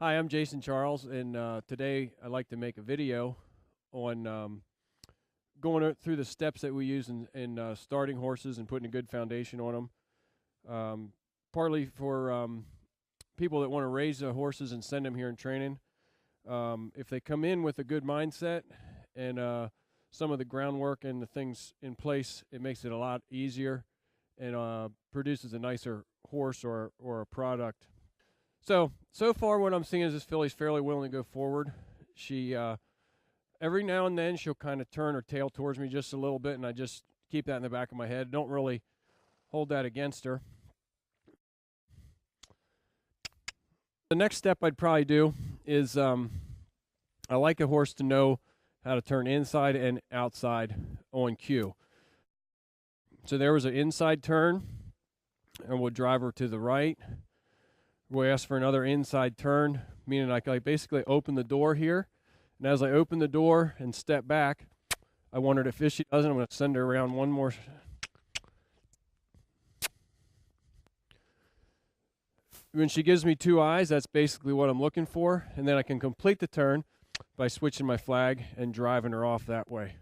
Hi, I'm Jason Charles, and today I'd like to make a video on through the steps that we use in starting horses and putting a good foundation on them. Partly for people that want to raise horses and send them here in training. If they come in with a good mindset and some of the groundwork and the things in place, it makes it a lot easier and produces a nicer horse or a product. So far what I'm seeing is this filly's fairly willing to go forward. She, every now and then she'll kind of turn her tail towards me just a little bit, and I just keep that in the back of my head. Don't really hold that against her. The next step I'd probably do is I like a horse to know how to turn inside and outside on cue. So there was an inside turn, and we'll drive her to the right. We ask for another inside turn, meaning I basically open the door here. And as I open the door and step back, I want her to, if she doesn't, I'm going to send her around one more. When she gives me two eyes, that's basically what I'm looking for. And then I can complete the turn by switching my flag and driving her off that way.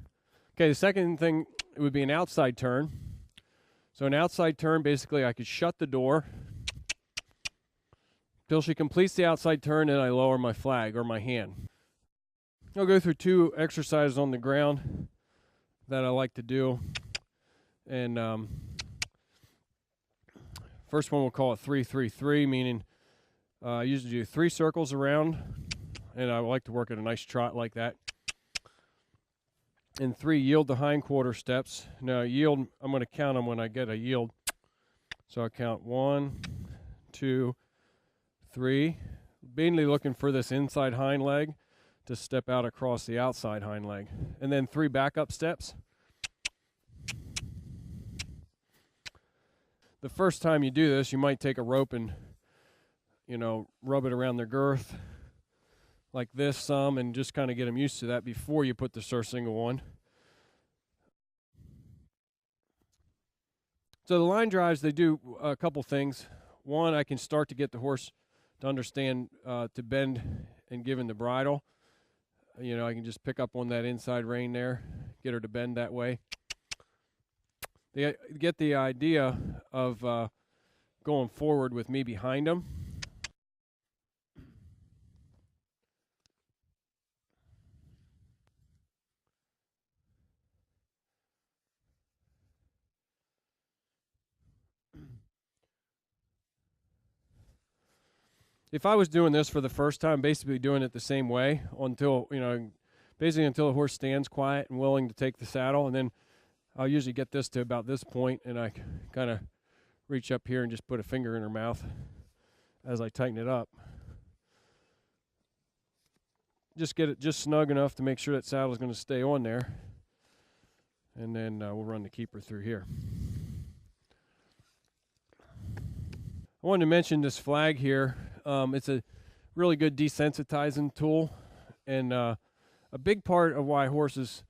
Okay, the second thing would be an outside turn. So an outside turn, basically I could shut the door till she completes the outside turn, and I lower my flag or my hand. I'll go through two exercises on the ground that I like to do. And first one we'll call it 3-3-3, meaning I usually do 3 circles around, and I like to work at a nice trot like that. And 3 yield the hindquarter steps. Now yield, I'm going to count them when I get a yield. So I count 1, 2, 3, mainly looking for this inside hind leg to step out across the outside hind leg. And then 3 backup steps. The first time you do this, you might take a rope and, rub it around their girth like this some, and just kind of get them used to that before you put the surcingle on. So the line drives, they do a couple things. One, I can start to get the horse to understand to bend and give in the bridle. I can just pick up on that inside rein there, get her to bend that way. They get the idea of going forward with me behind them. If I was doing this for the first time, basically doing it the same way until the horse stands quiet and willing to take the saddle, and then I'll usually get this to about this point, and I kind of reach up here and just put a finger in her mouth as I tighten it up. Just get it just snug enough to make sure that saddle is going to stay on there, and then we'll run the keeper through here. I wanted to mention this flag here. It's a really good desensitizing tool, and a big part of why horses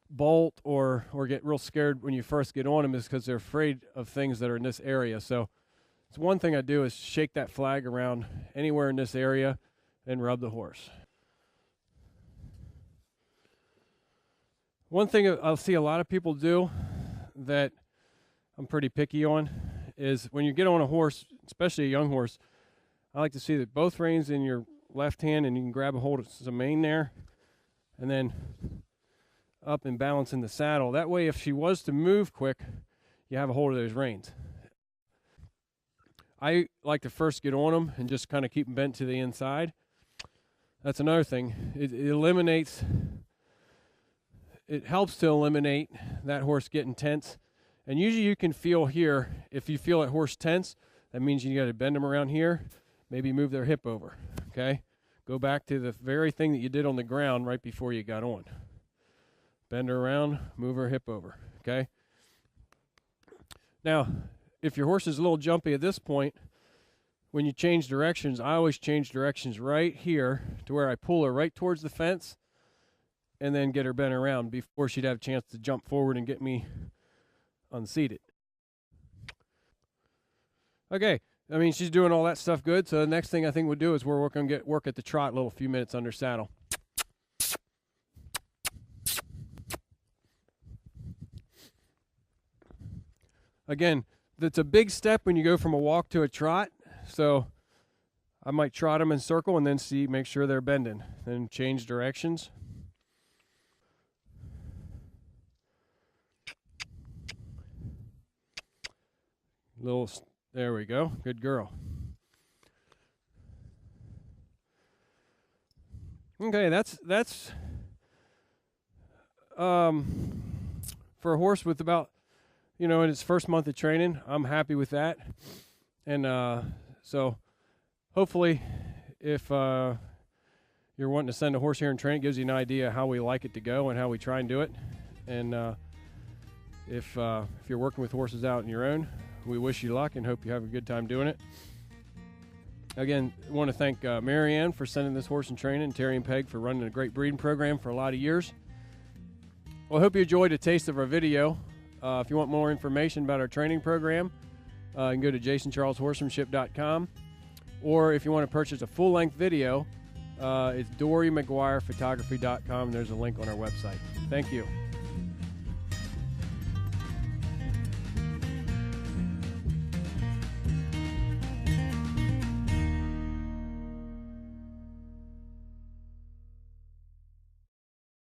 bolt or get real scared when you first get on them is because they're afraid of things that are in this area. So it's one thing I do is shake that flag around anywhere in this area and rub the horse. One thing I'll see a lot of people do that I'm pretty picky on is when you get on a horse, especially a young horse, I like to see that both reins in your left hand, and you can grab a hold of some mane there and then up and balance in the saddle. That way, if she was to move quick, you have a hold of those reins. I like to first get on them and just kind of keep them bent to the inside. That's another thing. It helps to eliminate that horse getting tense. And usually you can feel here, if you feel that horse tense, that means you got to bend them around here, maybe move their hip over, okay? Go back to the very thing that you did on the ground right before you got on. Bend her around, move her hip over, okay? Now, if your horse is a little jumpy at this point, when you change directions, I always change directions right here to where I pull her right towards the fence and then get her bent around before she'd have a chance to jump forward and get me unseated. Okay, I mean, she's doing all that stuff good. So the next thing I think we'll do is we're going to work at the trot a little few minutes under saddle. Again, that's a big step when you go from a walk to a trot. So I might trot them in circle and then make sure they're bending. Then change directions. There we go. Good girl. Okay, that's for a horse with about, in its first month of training. I'm happy with that. And so hopefully if you're wanting to send a horse here and train, it gives you an idea how we like it to go and how we try and do it. And if you're working with horses out on your own, we wish you luck and hope you have a good time doing it. Again, I want to thank Marianne for sending this horse in training, and Terry and Peg for running a great breeding program for a lot of years. Well, I hope you enjoyed a taste of our video. If you want more information about our training program, you can go to JasonCharlesHorsemanship.com. Or if you want to purchase a full-length video, it's DoryMcGuirePhotography.com. There's a link on our website. Thank you.